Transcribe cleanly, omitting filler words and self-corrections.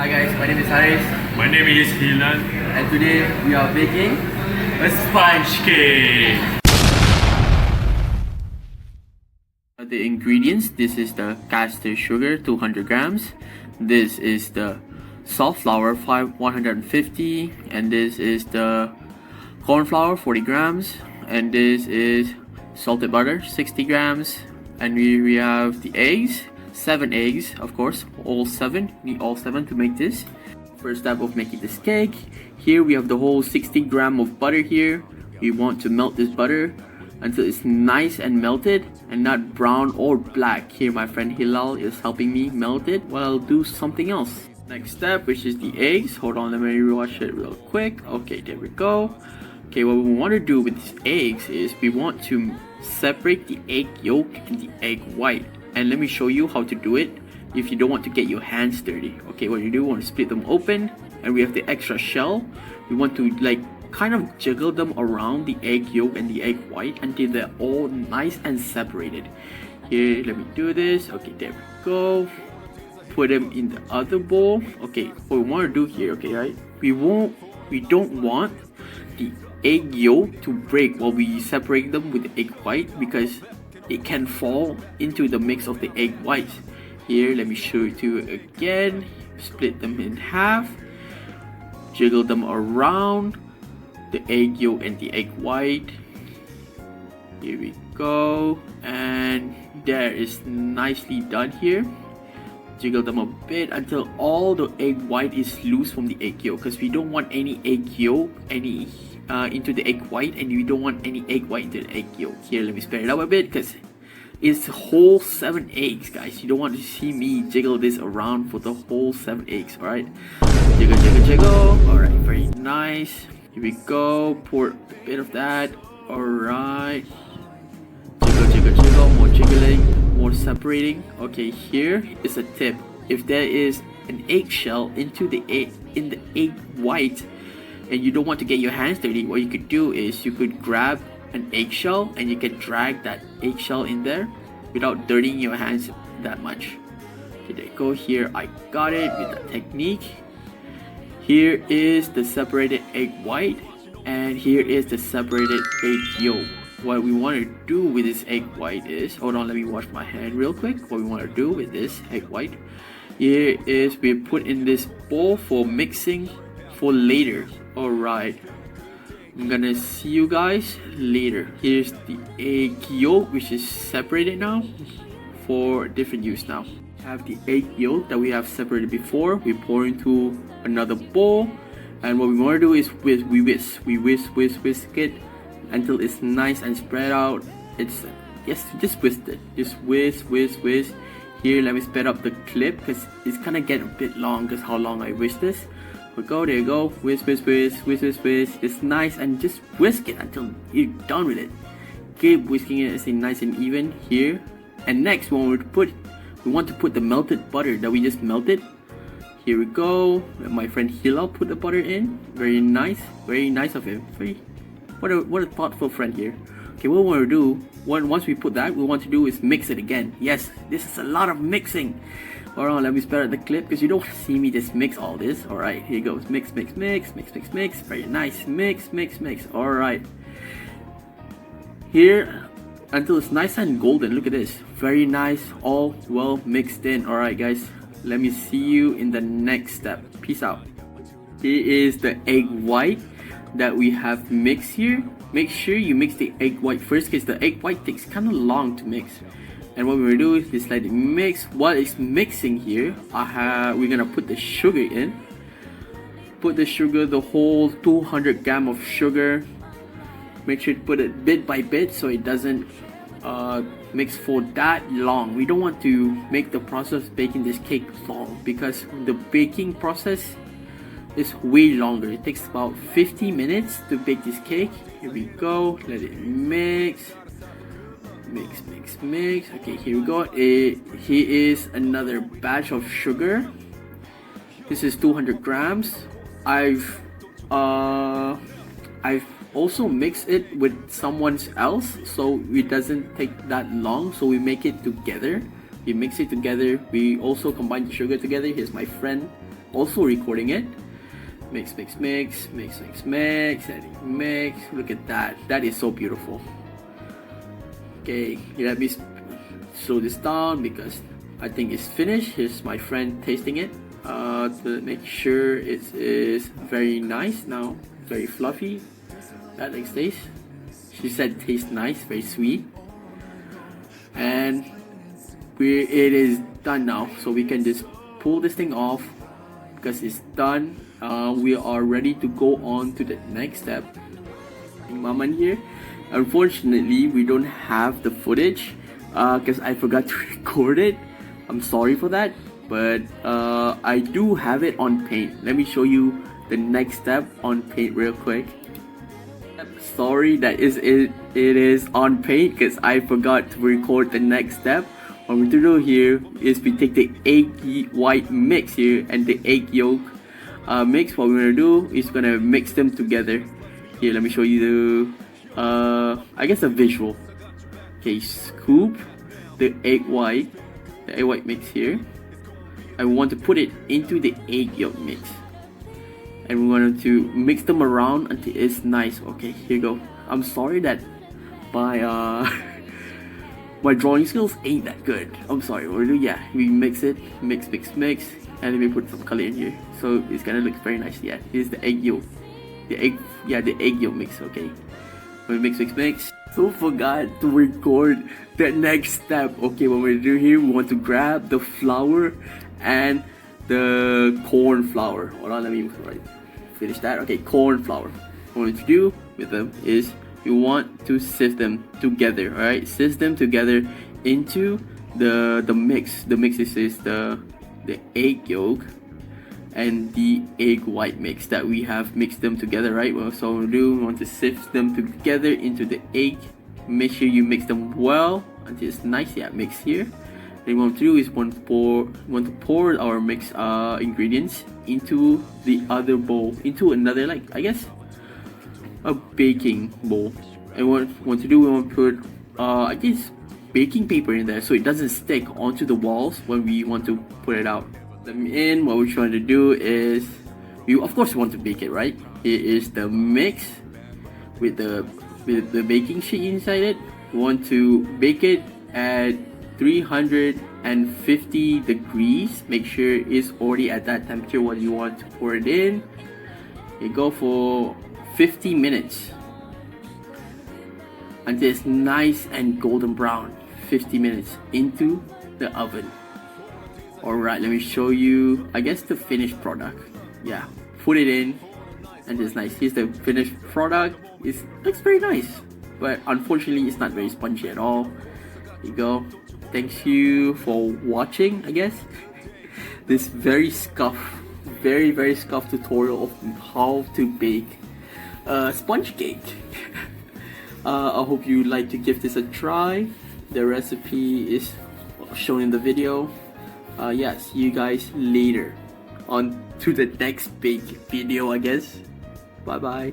Hi guys, my name is Haris My name is Hilan. and today we are baking A sponge cake. the ingredients. This is the caster sugar 200 grams. This is the salt flour 150, and this is the corn flour 40 grams, and this is salted butter 60 grams, and we have the eggs, 7 eggs, of course, all 7. Need all 7 to make this. First step of making this cake. Here we have the whole 60 gram of butter here. We want to melt this butter until it's nice and melted and not brown or black. Here my friend Hilal is helping me melt it while I'll do something else. Next step, which is the eggs. Hold on, let me rewash it real quick. Okay, there we go. Okay, what we want to do with these eggs is we want to separate the egg yolk and the egg white. And let me show you how to do it if you don't want to get your hands dirty. Okay, what you do, you want to split them open, and we have the extra shell. We want to kind of jiggle them around the egg yolk and the egg white until they're all nice and separated. Here, let me do this. Okay, there we go. Put them in the other bowl. Okay, what we want to do here, okay, right? We don't want the egg yolk to break while we separate them with the egg white, because it can fall into the mix of the egg whites. Here, let me show it to you again. Split them in half, jiggle them around the egg yolk and the egg white. Here we go, and there is nicely done here. Jiggle them a bit until all the egg white is loose from the egg yolk, because we don't want any egg yolk into the egg white, and we don't want any egg white into the egg yolk. Here, let me spread it out a bit, because it's whole 7 eggs, guys. You don't want to see me jiggle this around for the whole 7 eggs. Alright, jiggle, jiggle, jiggle. Alright, very nice. Here we go. Pour a bit of that. Alright, jiggle, jiggle, jiggle. More jiggling, more separating. Okay, here is a tip. If there is an eggshell in the egg white, and you don't want to get your hands dirty, what you could do is you could grab an eggshell and you can drag that eggshell in there without dirtying your hands that much. Okay, there you go. Here I got it with that technique. Here is the separated egg white, and here is the separated egg yolk. What we want to do with this egg white is, hold on, let me wash my hand real quick. What we want to do with this egg white here is we put in this bowl for mixing for later. Alright, I'm gonna see you guys later. Here's the egg yolk, which is separated now for different use now. Have the egg yolk that we have separated before. We pour into another bowl, and what we want to do is we whisk it until it's nice and spread out. It's just whisk it. Just whisk. Here, let me speed up the clip because it's kind of getting a bit long because how long I whisk this. There you go. Whisk. It's nice, and just whisk it until you're done with it. Keep whisking it, it's nice and even here. And next, we want to put the melted butter that we just melted. Here we go. My friend Hilal put the butter in. Very nice of him. What a thoughtful friend here. Okay, what we want to do, once we put that, what we want to do is mix it again. Yes, this is a lot of mixing. Alright, let me spare the clip because you don't want to see me just mix all this. Alright, here goes. Mix. Very nice. Mix. Alright. Here, until it's nice and golden. Look at this. Very nice. All well mixed in. Alright, guys. Let me see you in the next step. Peace out. Here is the egg white that we have mixed here. Make sure you mix the egg white first because the egg white takes kind of long to mix. And what we're gonna do is just let it mix. While it's mixing here, we're gonna put the sugar in. Put the sugar, the whole 200 gram of sugar. Make sure to put it bit by bit so it doesn't mix for that long. We don't want to make the process of baking this cake long, because the baking process is way longer. It takes about 50 minutes to bake this cake. Here we go. Let it mix. Okay, here we go. Here is another batch of sugar. This is 200 grams. I've also mix it with someone else so it doesn't take that long, so we make it together. We mix it together. We also combine the sugar together. Here's my friend also recording it. Mix, mix, mix, mix, mix, mix, and mix. Look at that. That is so beautiful. Okay, let me slow this down because I think it's finished. Here's my friend tasting it to make sure it is very nice now, very fluffy. That like taste. She said tastes nice, very sweet, and it is done now. So we can just pull this thing off because it's done. We are ready to go on to the next step. Maman here. Unfortunately, we don't have the footage because I forgot to record it. I'm sorry for that, but I do have it on Paint. Let me show you the next step on Paint real quick. Sorry that it is on Paint because I forgot to record the next step. What we're gonna do here is we take the egg white mix here and the egg yolk mix. What we're gonna do is gonna mix them together. Here, let me show you the I guess a visual. Okay, scoop the egg white mix here. I want to put it into the egg yolk mix, and we're going to mix them around until it's nice. Okay, here you go. I'm sorry that my my drawing skills ain't that good. I'm sorry. We'll do, yeah, we mix it, mix, and then we put some color in here, so it's gonna look very nice. Yeah, here's the egg yolk, the egg yolk mix. Okay, we mix. So forgot to record the next step. Okay, what we're gonna do here, we want to grab the flour and the corn flour. Hold on, let me finish that. Okay, corn flour. What we want to do with them is we want to sift them together. All right, sift them together into the mix. The mix is the egg yolk and the egg white mix that we have mixed them together, right? Well, so what we want to sift them together into the egg. Make sure you mix them well until it's nice. Yeah, mix here. Then what we want to do is want to pour our mix ingredients into the other bowl, into another, like, I guess a baking bowl. And what we want to do, we want to put I guess baking paper in there so it doesn't stick onto the walls when we want to put it out. Them in. What we're trying to do is we of course want to bake it, right? Here is the mix with the baking sheet inside it. We want to bake it at 350 degrees. Make sure it's already at that temperature when you want to pour it in. You go for 50 minutes until it's nice and golden brown. 50 minutes into the oven. Alright, let me show you, I guess, the finished product. Yeah, put it in and it's nice. Here's the finished product. It looks very nice, but unfortunately it's not very spongy at all. Here you go. Thank you for watching, I guess. This very scuffed tutorial of how to bake a sponge cake. I hope you like to give this a try. The recipe is shown in the video. Yeah, see you guys later on to the next bake video, I guess. Bye bye.